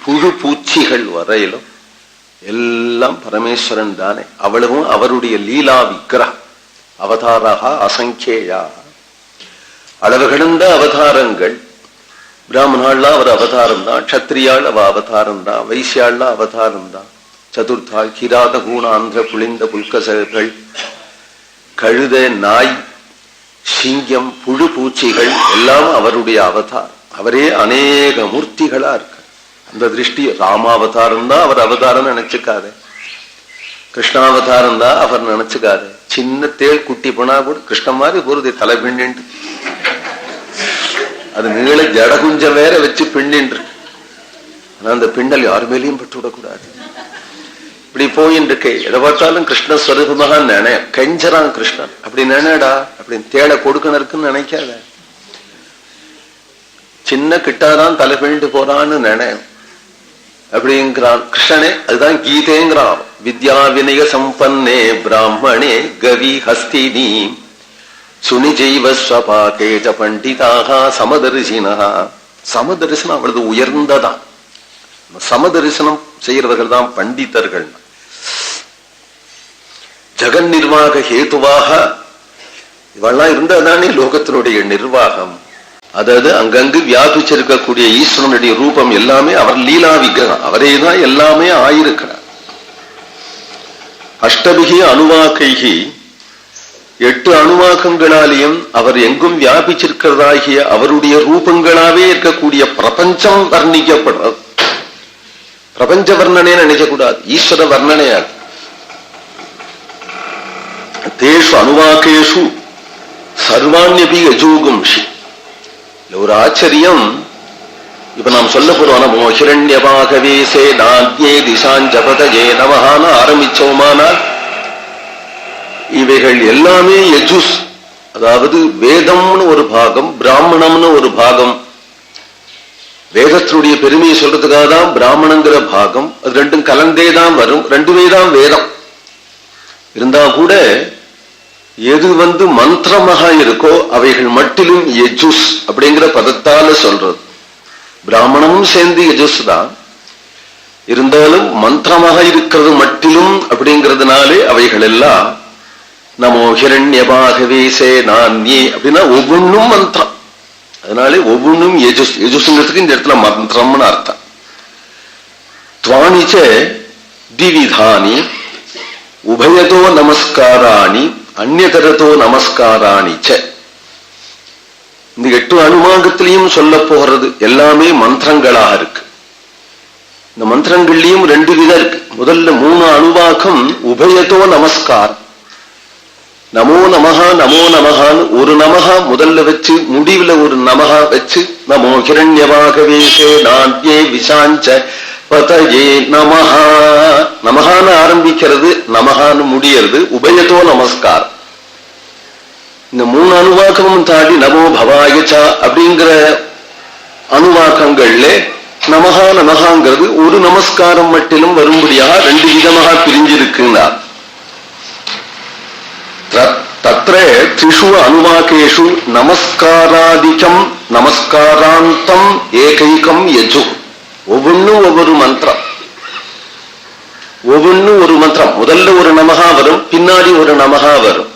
புழு பூச்சிகள் வரையிலும் எல்லாம் பரமேஸ்வரன் தானே. அவ்வளவும் அவருடைய லீலா விக்கிரகம். அவதாரா அசங்கேயா, அளவு கடந்த அவதாரங்கள். பிராமணாள்லாம் அவர் அவதாரம் தான், க்ஷத்ரியாள் அவ அவதாரம் தான், வைசியாள்லாம் அவதாரம் தான். சதுர்த்தாள் கிராத கூணாந்திர புளிந்த புல்கசர்கள், கழுத, நாய், சிங்கம், புழு பூச்சிகள் எல்லாம் அவருடைய அவதாரம். அவரே அநேக மூர்த்திகளா இருக்கு. அந்த திருஷ்டி ராமாவதாரம் தான் அவர் அவதாரம் நினைச்சுக்காத, கிருஷ்ணாவதாரம் தான் அவர் நினைச்சுக்காத. சின்ன தேள் குட்டி போனா கூட கிருஷ்ணன் மாதிரி போறது தலை பின்னின்று, அது நீள ஜடகுஞ்சம் வேற வச்சு பின்னின்று. ஆனா அந்த பின்னல் யாரு மேலேயும் பட்டு விடக்கூடாது. இப்படி போயின்னு இருக்கே, எதை பார்த்தாலும் கிருஷ்ணஸ்வரூபமாக நினை கெஞ்சறான் கிருஷ்ணன். அப்படி நினைடா, அப்படின்னு தேளை கொடுக்கணும் இருக்குன்னு நினைக்காத. சின்ன கிட்டாதான் தலை பின்னிட்டு போறான்னு நினை அப்படிங்கிறான் கிருஷ்ணனே. அதுதான் கீதைங்கிறான். வித்யா வினய சம்பன்னே பிராமணே கவி ஹஸ்தினி சுனிஜைவ ஸ்வபாகேஜ பண்டிதாக சமதரிசினா. சமதரிசனம் அவ்வளவு உயர்ந்ததான். சமதரிசனம் செய்யறவர்கள் தான் பண்டிதர்கள். ஜெகன் நிர்வாக ஹேதுவாக இவெல்லாம் இருந்தாதானே லோகத்தினுடைய நிர்வாகம். அதாவது அங்கங்கு வியாபிச்சிருக்கக்கூடிய ஈஸ்வரனுடைய ரூபம் எல்லாமே அவர் லீலா விக்கிரகம். அவரே தான் எல்லாமே ஆயிருக்கிறார். அஷ்டபிகி அணுவாக்கைகி, 8 அணுவாக்கங்களாலேயும் அவர் எங்கும் வியாபிச்சிருக்கிறதாகிய அவருடைய ரூபங்களாவே இருக்கக்கூடிய பிரபஞ்சம் வர்ணிக்கப்படுறது. பிரபஞ்ச வர்ணனை நினைக்கக்கூடாது, ஈஸ்வர வர்ணனையாக. தேஷு அணுவாக்கேஷு சர்வாண்யபி யஜூகும்ஷி. ஒரு ஆச்சரியம். இப்ப நாம் சொல்ல போறோம், நமோ ஹிரண்யபாகவே சேதாத்யே திசாஞ்சபதஜே நமஹான ஆரம்பிச்சோமானால் இவைகள் எல்லாமே யஜுஸ், அதாவது வேதம்னு ஒரு பாகம், பிராமணம்னு ஒரு பாகம். வேதத்தினுடைய பெருமையை சொல்றதுக்காக தான் பிராமணங்கிற பாகம். அது ரெண்டும் கலந்தேதான் வரும், ரெண்டுமே தான் வேதம். இருந்தா கூட எது மந்திரமாக இருக்கோ அவைகள் மட்டிலும் யஜுஸ் அப்படிங்கிற பதத்தால சொல்றது. பிராமணமும் சேர்ந்து யஜுஸ் தான், இருந்தாலும் மந்திரமாக இருக்கிறது மட்டிலும் அப்படிங்கிறதுனாலே அவைகள் எல்லாம் நமோ ஹிரண்யபாகவே சேனான்யே அப்படின்னா ஒவ்வொன்றும் மந்திரம். அதனாலே ஒவ்வொன்றும் யஜுஸ். யஜுஸ்ங்கிறதுக்கு இந்த இடத்துல மந்திரம்னு அர்த்தம். துவானிச்ச திவிதானி உபயதோ நமஸ்காராணி அந்நியதரதோ நமஸ்காராணிச்ச. இந்த 8 அணுவாகத்திலையும் சொல்ல போகிறது எல்லாமே மந்திரங்களாக இருக்கு. இந்த மந்திரங்கள்லயும் 2 விதம் இருக்கு. முதல்ல 3 அணுவாக்கம் உபயதோ நமஸ்காரம், நமோ நமஹா நமோ நமஹான்னு ஒரு நமஹா முதல்ல வச்சு முடிவுல ஒரு நமஹா வச்சு நமோ ஹிரண்யபாகவே சேனாத்யே விசாஞ்ச பதயே நமஹா. நமஹான்னு ஆரம்பிக்கிறது, நமஹான்னு முடியறது, உபயதோ நமஸ்காரம். இந்த 3 அணுவாக்கமும் தாண்டி நமோ பவாயச்சா அப்படிங்கிற அணுவாக்கங்கள்ல நமஹா நமஹாங்கிறது ஒரு நமஸ்காரம் மட்டிலும் வரும்படியாக 2 விதமாக பிரிஞ்சிருக்குன்னா தத்ர த்ரிஷு அணுவாகேஷு நமஸ்காராதிகம் நமஸ்காராந்தம் ஏகைகம் யஜு. ஒவ்வொன்னும் ஒவ்வொரு மந்திரம், ஒவ்வொன்னும் ஒரு மந்திரம். முதல்ல ஒரு நமஹா வரும், பின்னாடி ஒரு நமஹா வரும்.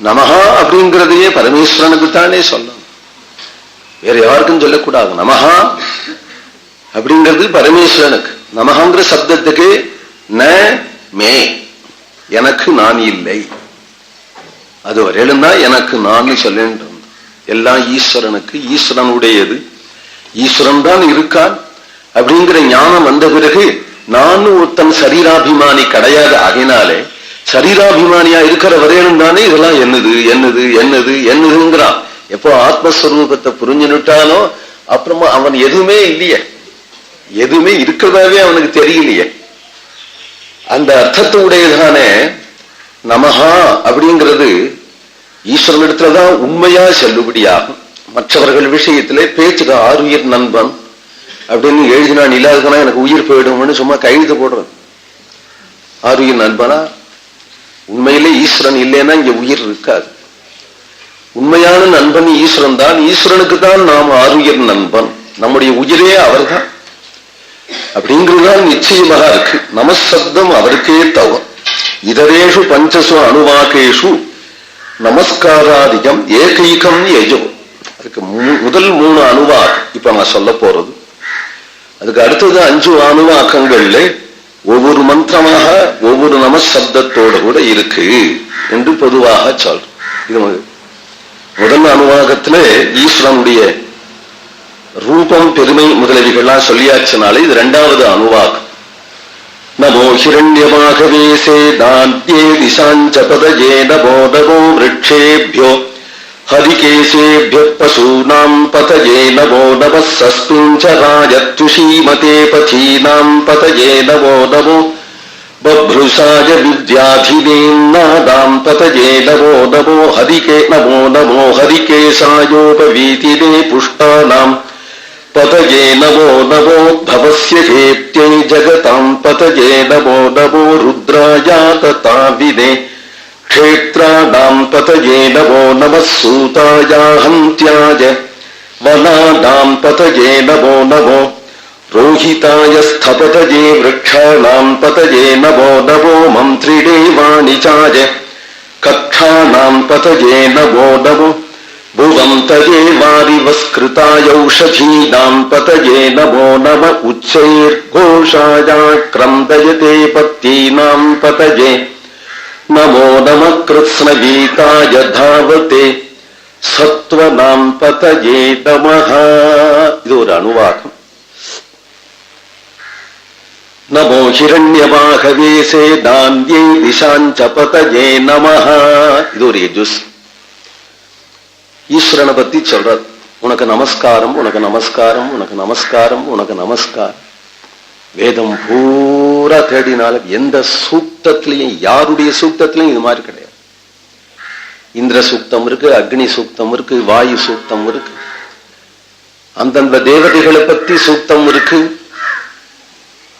நமஹா அப்படிங்கிறதையே பரமேஸ்வரனுக்கு தானே சொல்லணும், வேற யாருக்கும் சொல்லக்கூடாது. நமஹா அப்படிங்கிறது பரமேஸ்வரனுக்கு. நமஹாங்கிற சப்தத்துக்கு ந மே, எனக்கு நான் இல்லை, அது வரையிலும் தான் எனக்கு நான் சொல்ல. எல்லாம் ஈஸ்வரனுக்கு, ஈஸ்வரனுடையது. ஈஸ்வரன் தான் இருக்கான் அப்படிங்கிற ஞானம் வந்த பிறகு நான் ஒருத்தன் சரீராபிமானி கிடையாது. ஆகினாலே சரீராபிமானியா இருக்கிற வரையிலும் தானே இதெல்லாம் என்னது என்னது என்னது என்னதுங்கிறான். எப்போ ஆத்மஸ்வரூபத்தை புரிஞ்சுட்டானோ அப்புறமா அவன் எதுவுமே இல்லையே, எதுவுமே இருக்கிறதாவே அவனுக்கு தெரியலையே. அந்த அர்த்தத்துடையதானே நமஹா அப்படிங்கிறது ஈஸ்வரனிடத்துலதான் உண்மையா செல்லுபடியாகும். மற்றவர்கள் விஷயத்திலே பேச்சுக்கு ஆறுயிர் நண்பன் அப்படின்னு எழுதினான், இல்லாதுனா எனக்கு உயிர் போயிடும்னு சும்மா கைது போடுறது. ஆறுயிர் நண்பனா? உண்மையிலே ஈஸ்வரன் இல்லைன்னா இங்க உயிர் இருக்காது. உண்மையான நண்பன் ஈஸ்வரன் தான். ஈஸ்வரனுக்கு தான் நாம் ஆறுயிர் நண்பன். நம்முடைய உயிரே அவர் தான். அப்படிங்கிறதுதான் நிச்சயமாக இருக்கு. நமசப்தம் அவருக்கே தவம். இதரேஷு பஞ்சசு அணுவாக்கேஷு நமஸ்காராதிகம் ஏகைகம் யஜோ. அதுக்கு முதல் 3 அணுவாக்கம் இப்ப நான் சொல்ல போறது. அதுக்கு அடுத்தது 5 அணுவாக்கங்கள்ல ஒவ்வொரு மந்திரமாக ஒவ்வொரு நமசப்தத்தோட கூட இருக்கு என்று பொதுவாக சொல்றோம். இது முதல் அணுவாகத்துல ஈஸ்வரனுடைய ரூபம் பெருமை முதலவிகள்லாம் சொல்லியாச்சுனாலே இது 2வது அணுவாகம். நமோ ஹிரண்யமாகவேசே தாத்யே திசாஞ்ச பதஜே நமோ நமோ விருட்சேभ्यो ஹரிகேசேभ्यो பசூனாம் பதஜே நமோ நமः சஸ்பிஞ்சராயத்யுஷீமதே பதீனாம் பதஜே நமோ நமோ பப்ருசாய வித்யாதினேன்னாதாம் பதஜே நமோ நமோ ஹரிகே நமோ நமோ ஹரிகேசாயோபவீதினே புஷ்டானாம் பதஜே நமோ நமோ பவஸ்ய ஹேப்த்யை ஜகதாம் பதஜே நமோ நமோ ருத்ராயாததாவினே க்ஷேத்ராணாம் பதஜே நமோ நமः சூதாயாஹந்த்யாய வனானாம் பதஜே நமோ நமோ ரோஹிதாய ஸ்தபதஜே விருக்ஷாணாம் பதஜே நமோ நமோ மந்த்ரிணே வாணிஜாய கக்ஷாணாம் பதஜே நமோ நமோ புவம் தஜே வாரிவஸ்கிருதாயௌஷதீனாம் பதஜே நமோ நம உச்சைர்கோஷாயாக்ரந்தயதே பத்தீனாம் பதஜே நமோ நம கிருத்ஸ்னகீதாய தாவதே சத்வனாம் பதஜே நமஹ. இது ஒரு அணுவாக்கம். நமோ ஹிரண்யமாகவேசே தான்யே திசாஞ்ச பதஜே நமஹ. இது ஒரு யஜுஸ். ஈஸ்வரனை பத்தி சொல்றது. உனக்கு நமஸ்காரம், உனக்கு நமஸ்காரம், உனக்கு நமஸ்காரம், உனக்கு நமஸ்காரம். வேதம் பூரா தேடினாலும் எந்த சூக்தத்திலையும் யாருடைய சூக்தத்திலையும் இது மாதிரி கிடையாது. இந்திர சூக்தம் இருக்கு, அக்னி சூக்தம் இருக்கு, வாயு சூக்தம் இருக்கு, அந்தந்த தேவதைகளை பத்தி சூக்தம் இருக்கு.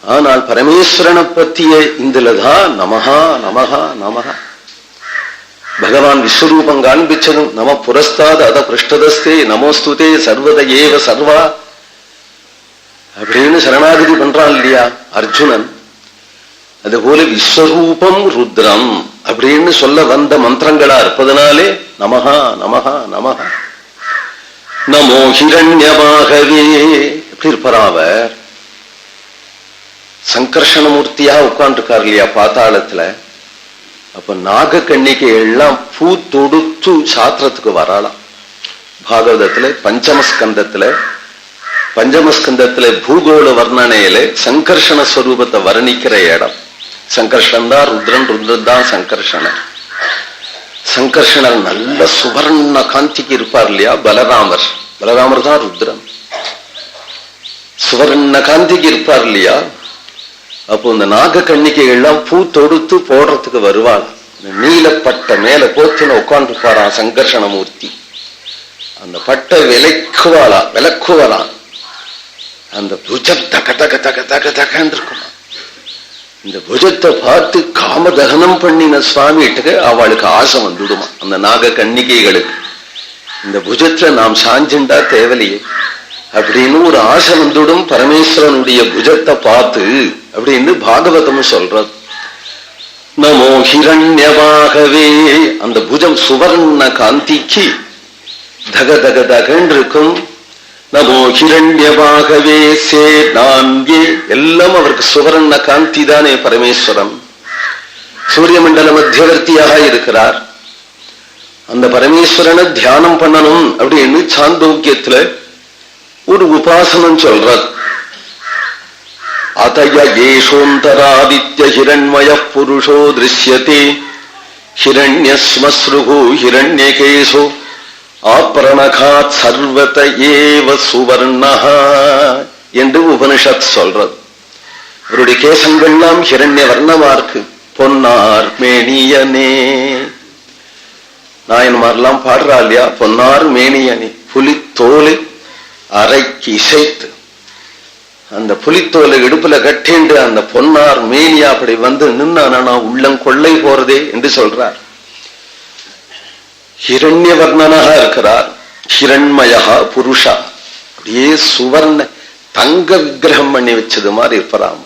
ஆனால் பரமேஸ்வரனை பத்திய இதுலதான் நமஹா நமஹா நமஹா. பகவான் விஸ்வரூபம் காண்பிச்சதும் நம புரஸ்தாத் அத பிருஷ்டதஸ்தே நமோஸ்துதே சர்வத ஏவ சர்வா அப்படின்னு சரணாகதி பண்றான் இல்லையா அர்ஜுனன். அதுபோல விஸ்வரூபம் ருத்ரம் அப்படின்னு சொல்ல வந்த மந்திரங்களா இருப்பதனாலே நமஹா நமஹா நமஹா. நமோ ஹிரண்யமாகவே. எப்படி இருப்பார் அவர்? சங்கர்ஷணமூர்த்தியா உட்கார்ந்துருக்கார் இல்லையா பாதாளத்துல. அப்ப நாக கண்ணிகை எல்லாம் பூ தொடுத்து சாத்திரத்துக்கு வரலாம். பாகவதத்துல பஞ்சமஸ்கந்தத்துல பூகோள வர்ணனையில சங்கர்ஷண ஸ்வரூபத்தை வர்ணிக்கிற இடம். சங்கர்ஷன் தான் ருத்ரன், ருத்ரன் தான் சங்கர்ஷணர். சங்கர்ஷணர் நல்ல சுவர்ண காந்திக்கு இருப்பார் இல்லையா பலராமர் தான் ருத்ரன். சுவர்ண காந்திக்கு இருப்பார் இல்லையா. அப்போ இந்த நாக கண்ணிகைகள்லாம் பூ தொடுத்து போடுறதுக்கு வருவாள். நீலப்பட்ட மேல போத்துன்னு உட்காந்து பாரான் சங்கர்ஷணமூர்த்தி. அந்த பட்டை விலக்குவலாம். அந்த புஜம் தக தக தக தக தகன்னு இருக்குமா. இந்த புஜத்தை பார்த்து காமதகனம் பண்ணின சுவாமிகிட்ட அவளுக்கு ஆசை வந்துடுமா. அந்த நாக கண்ணிகைகளுக்கு இந்த புஜத்துல நாம் சாஞ்சுண்டா தேவலையே அப்படின்னு ஒரு ஆசை வந்துடும் பரமேஸ்வரனுடைய புஜத்தை பார்த்து அப்படின்னு பாகவதம் சொல்றது. நமோ ஹிரண்யமாகவே. அந்த புஜம் சுவர்ண காந்திக்கு தக தக தகன் இருக்கும். நமோ ஹிரண்யமாகவே சே நான்கே. எல்லாம் அவருக்கு சுவர்ண காந்தி தானே பரமேஸ்வரன். சூரிய மண்டல மத்தியவர்த்தியாக இருக்கிறார். அந்த பரமேஸ்வரனை தியானம் பண்ணணும் அப்படின்னு சாந்தோக்கியத்துல ஒரு உபாசனம் சொல்றார். அதய ஏஷோந்தராதித்ய ஹிரண்மய புருஷோ திருஷ்யதே ஹிரண்யஸ்மஸ்ருஹு ஹிரண்யகேசோ ஆப்ரணகாத் சர்வத ஏவ சுவர்ணஹா என்று உபனிஷத் சொல்றது. அவருடைய கேசங்கள்லாம் ஹிரண்ய வர்ணமா இருக்கு. பொன்னார் மேனியனே. நாயன்மாரெல்லாம் பாடுறா இல்லையா, பொன்னார் மேனியனே. புலித்தோலை அரைக்கு இசைத்து அந்த புலித்தோலை இடுப்புல கட்டிண்டு அந்த பொன்னார் மேனியா அப்படி வந்து நின்னா உள்ளம் கொள்ளை போறதே என்று சொல்றார். ஹிரண்யவர்ணனாக இருக்கிறார். ஹிரண்மயா புருஷா. அப்படியே சுவர்ண தங்க விக்கிரகம் பண்ணி வச்சது மாதிரி இருப்பராம.